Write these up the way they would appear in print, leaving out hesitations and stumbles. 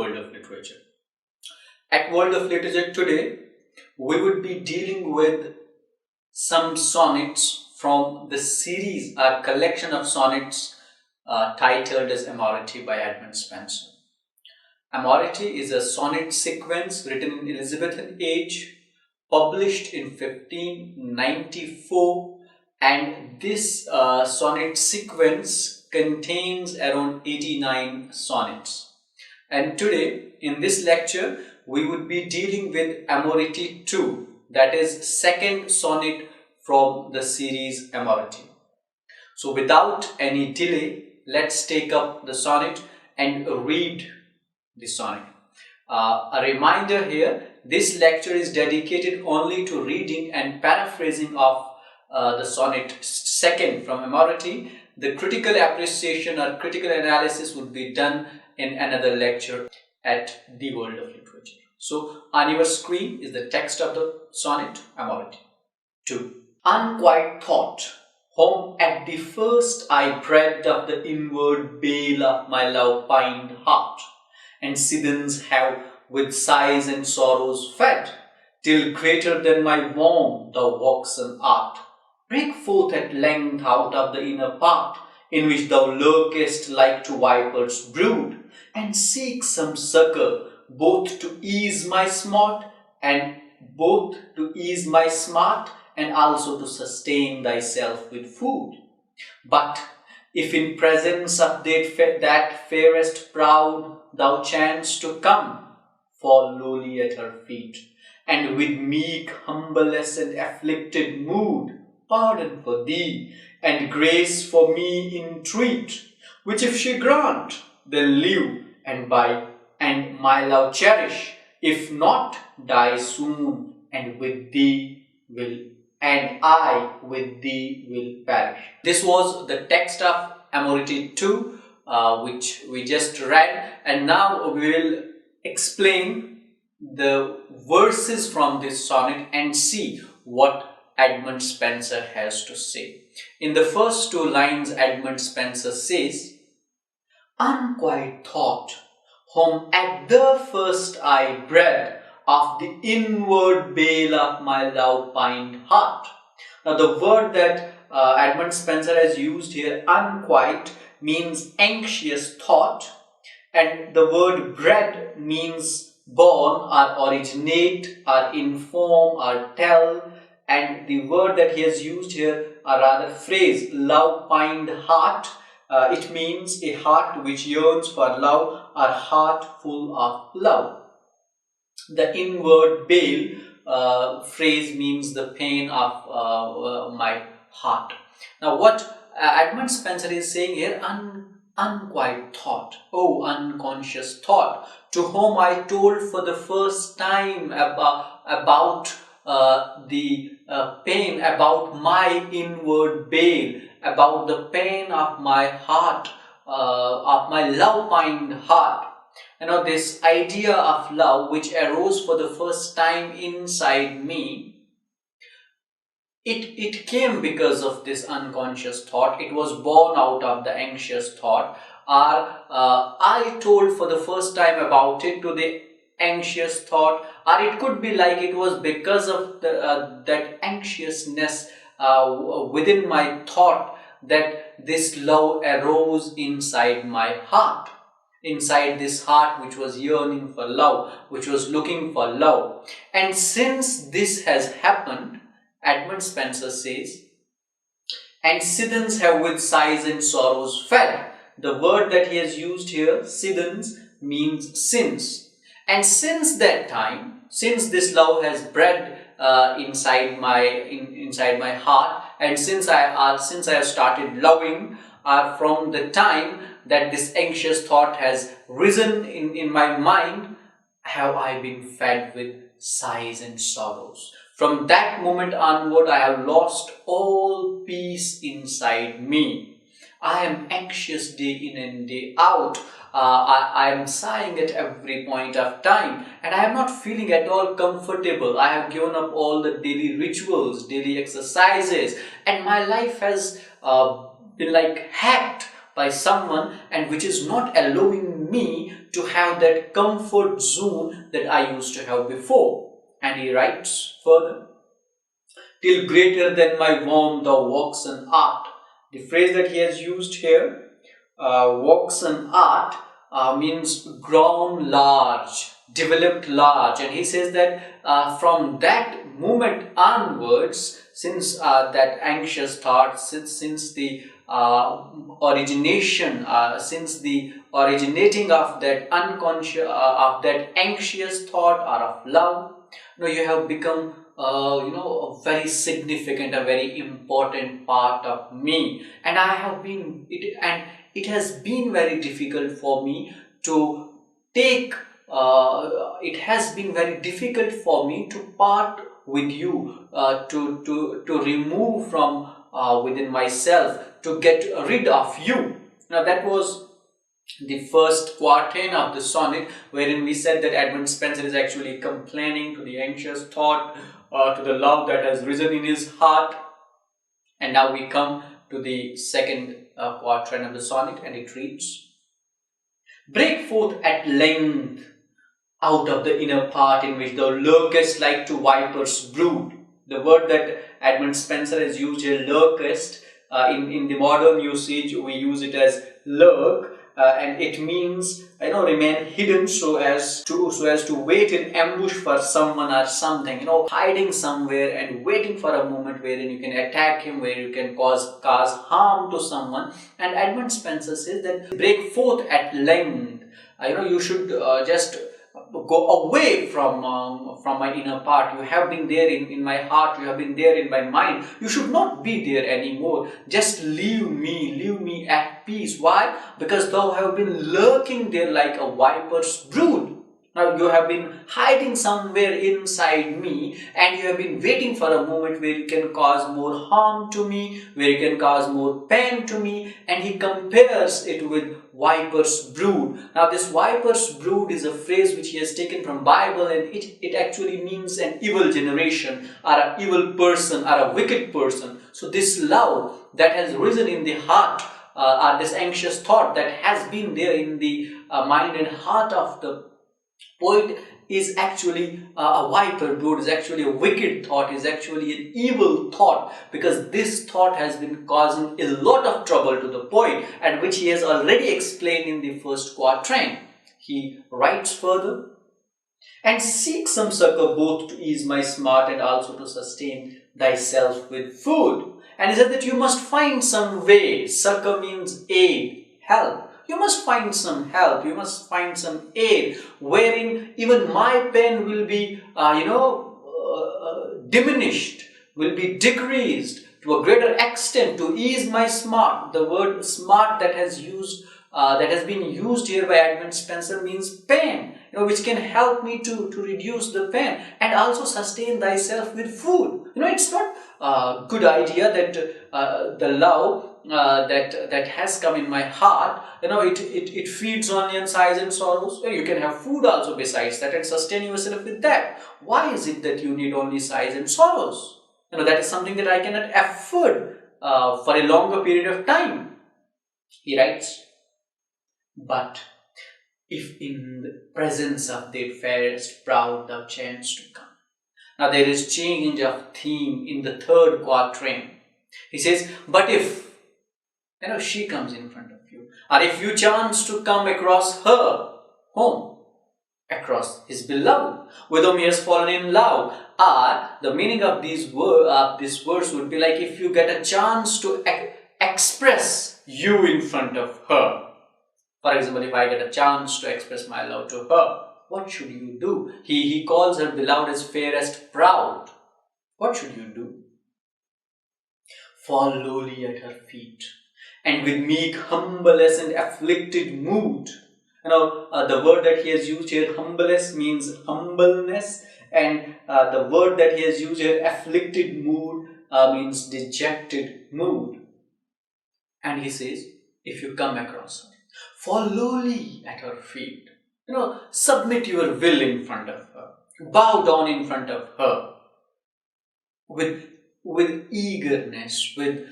world of literature. At World of Literature today, we would be dealing with some sonnets from the series, a collection of sonnets titled as Amoretti by Edmund Spenser. Amoretti is a sonnet sequence written in Elizabethan Age, published in 1594, and this sonnet sequence contains around 89 sonnets. And today, in this lecture, we would be dealing with Amoretti 2, that is second sonnet from the series Amoretti. So without any delay, let's take up the sonnet and read the sonnet. A reminder here, this lecture is dedicated only to reading and paraphrasing of the sonnet second from Amoretti. The critical appreciation or critical analysis would be done in another lecture at the World of Literature. So on your screen is the text of the sonnet Amoretti 2. Unquiet thought, whom at the first I bred of the inward bale of my love-pined heart, and seasons have with sighs and sorrows fed, till greater than my wont thou waxen art. Break forth at length out of the inner part, in which thou lurkest like to vipers' brood, and seek some succour, both to ease my smart, and also to sustain thyself with food. But if in presence of that fairest proud thou chance to come, fall lowly at her feet, and with meek humbleness and afflicted mood, pardon for thee, and grace for me entreat, which if she grant, then live, and my love cherish, if not, die soon, and I with thee will perish. This was the text of Amoretti 2, which we just read, and now we will explain the verses from this sonnet and see what Edmund Spenser has to say. In the first two lines, Edmund Spenser says, Unquiet thought, whom at the first I bred of the inward bale of my love-pined heart. Now the word that Edmund Spenser has used here, unquiet, means anxious thought, and the word bred means born or originate or inform or tell, and the word that he has used here, or rather phrase, love-pined heart, it means a heart which yearns for love or heart full of love. The inward bale phrase means the pain of my heart. Now what Edmund Spenser is saying here, unquiet thought, oh unconscious thought, to whom I told for the first time about the pain, about my inward bale, about the pain of my heart, of my love-pined heart. You know, this idea of love which arose for the first time inside me, it came because of this unconscious thought. It was born out of the anxious thought, or I told for the first time about it to the anxious thought, or it could be like it was because of that anxiousness within my thought that this love arose inside my heart, inside this heart which was yearning for love, which was looking for love. And since this has happened, Edmund Spenser says, and seasons have with sighs and sorrows fed. The word that he has used here, seasons, means since. And since that time, since this love has bred inside my heart, and since I have started loving, from the time that this anxious thought has risen in my mind, have I been fed with sighs and sorrows. From that moment onward, I have lost all peace inside me. I am anxious day in and day out. I am sighing at every point of time, and I am not feeling at all comfortable. I have given up all the daily rituals, daily exercises, and my life has been like hacked by someone, and which is not allowing me to have that comfort zone that I used to have before. And he writes further, till greater than my warmth thou walks and art. The phrase that he has used here, walks and art, means grown large, developed large. And he says that from that moment onwards, since that anxious thought, since the since the originating of that unconscious, of that anxious thought or of love, you have become a very significant, a very important part of me. And I have been it, and it has been very difficult for me to take. It has been very difficult for me to part with you, to remove from within myself, to get rid of you. Now that was the first quatrain of the sonnet, wherein we said that Edmund Spenser is actually complaining to the anxious thought, to the love that has risen in his heart. And now we come to the second quatrain of the sonnet, and it reads, break forth at length out of the inner part in which thou lurkest like to viper's brood. The word that Edmund Spenser has used here, lurkest, in the modern usage we use it as lurk, and it means remain hidden, so as to wait in ambush for someone or something, hiding somewhere and waiting for a moment wherein you can attack him, where you can cause harm to someone. And Edmund Spenser says that break forth at length. You should just go away from my inner part. You have been there in my heart, you have been there in my mind. You should not be there anymore. Just leave me at peace. Why? Because thou have been lurking there like a viper's brood. Now you have been hiding somewhere inside me, and you have been waiting for a moment where you can cause more harm to me, where you can cause more pain to me. And he compares it with viper's brood. Now this viper's brood is a phrase which he has taken from Bible, and it actually means an evil generation, or an evil person, or a wicked person. So this love that has risen in the heart, or this anxious thought that has been there in the mind and heart of the poet, is actually a viper brood, is actually a wicked thought, is actually an evil thought, because this thought has been causing a lot of trouble to the poet, and which he has already explained in the first quatrain. He writes further, and seek some succor both to ease my smart and also to sustain thyself with food. And he said that you must find some way. Succor means aid, help. You must find some help, you must find some aid, wherein even my pain will be, diminished, will be decreased to a greater extent, to ease my smart. The word smart that has been used here by Edmund Spenser means pain, which can help me to reduce the pain, and also sustain thyself with food. It's not a good idea that the love that has come in my heart, it feeds only on sighs and sorrows. You can have food also besides that and sustain yourself with that. Why is it that you need only sighs and sorrows? That is something that I cannot afford for a longer period of time. He writes, but if in the presence of the fairest proud thou chance to come. Now there is change of theme in the third quatrain. He says, but if she comes in front of you, or if you chance to come across her home, across his beloved, with whom he has fallen in love, or the meaning of this verse would be like, if you get a chance to express you in front of her. For example, if I get a chance to express my love to her, what should you do? He calls her beloved as fairest proud. What should you do? Fall lowly at her feet, and with meek humbleness and afflicted mood. The word that he has used here, humbleness, means humbleness, and the word that he has used here, afflicted mood, means dejected mood. And he says, if you come across her, fall lowly at her feet. Submit your will in front of her. Bow down in front of her. With eagerness, with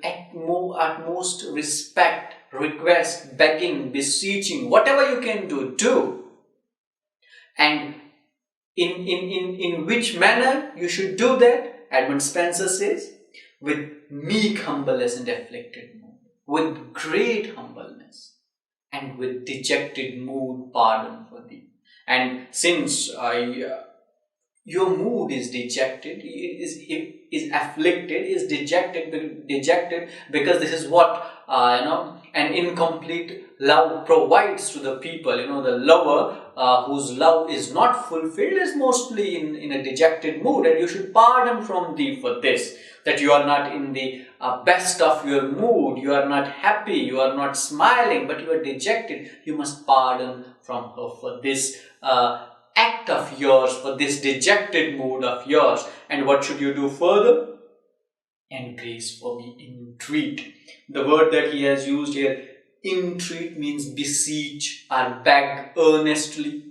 utmost respect request, begging, beseeching, whatever you can do, do. And in which manner you should do that? Edmund Spenser says, with meek humbleness and afflicted mood, with great humbleness, and with dejected mood pardon for thee. And since your mood is dejected, is afflicted, is dejected, because this is what an incomplete love provides to the people. The lover whose love is not fulfilled is mostly in a dejected mood, and you should pardon from thee for this, that you are not in the best of your mood, you are not happy, you are not smiling, but you are dejected. You must pardon from her for this act of yours, for this dejected mood of yours. And what should you do further? And grace for me, entreat. The word that he has used here, entreat, means beseech or beg earnestly,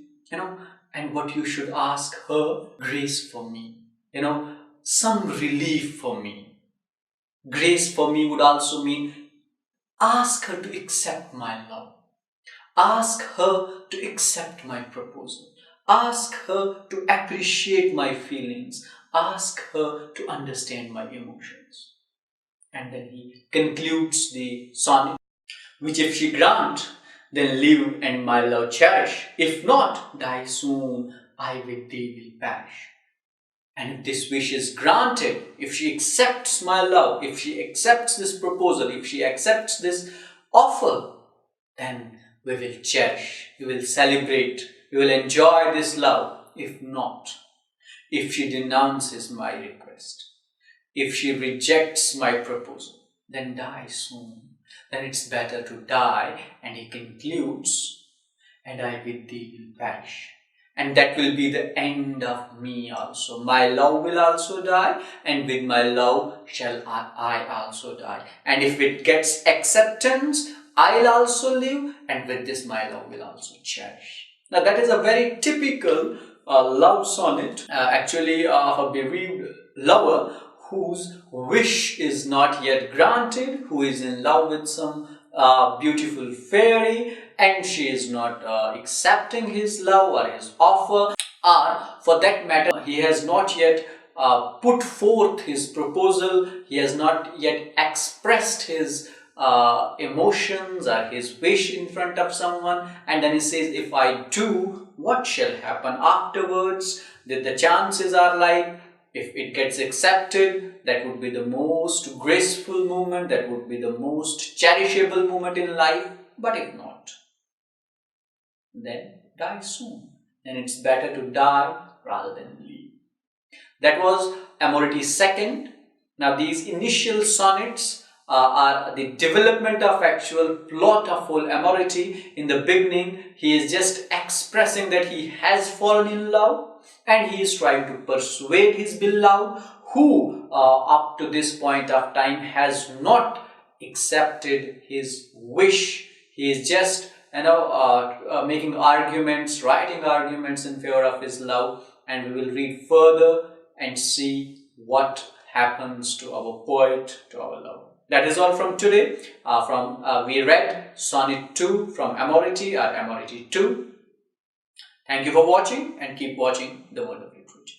and what you should ask her, grace for me, some relief for me. Grace for me would also mean ask her to accept my love. Ask her to accept my proposal. Ask her to appreciate my feelings. Ask her to understand my emotions. And then he concludes the sonnet, which if she grant, then live and my love cherish. If not, die soon, I with thee will perish. And if this wish is granted, if she accepts my love, if she accepts this proposal, if she accepts this offer, then we will cherish, we will celebrate, we will enjoy this love. If not, if she denounces my request, if she rejects my proposal, then die soon. Then it's better to die. And he concludes, and I with thee will perish. And that will be the end of me also. My love will also die, and with my love shall I also die. And if it gets acceptance, I'll also live, and with this my love will also cherish. Now that is a very typical love sonnet, actually of a bereaved lover whose wish is not yet granted, who is in love with some beautiful fairy, and she is not accepting his love or his offer, or for that matter, he has not yet put forth his proposal, he has not yet expressed his emotions or his wish in front of someone, and then he says, if I do, what shall happen afterwards? That the chances are like, if it gets accepted, that would be the most graceful moment, that would be the most cherishable moment in life. But if not, then die soon. Then it's better to die rather than live. That was Amoretti's second. Now these initial sonnets are the development of actual plot of whole Amoretti. In the beginning, he is just expressing that he has fallen in love, and he is trying to persuade his beloved, who up to this point of time has not accepted his wish. He is just making arguments, writing arguments in favor of his love, and we will read further and see what happens to our poet, to our love. That is all from today. We read Sonnet 2 from Amoretti, or Amoretti 2. Thank you for watching, and keep watching the World of Literature.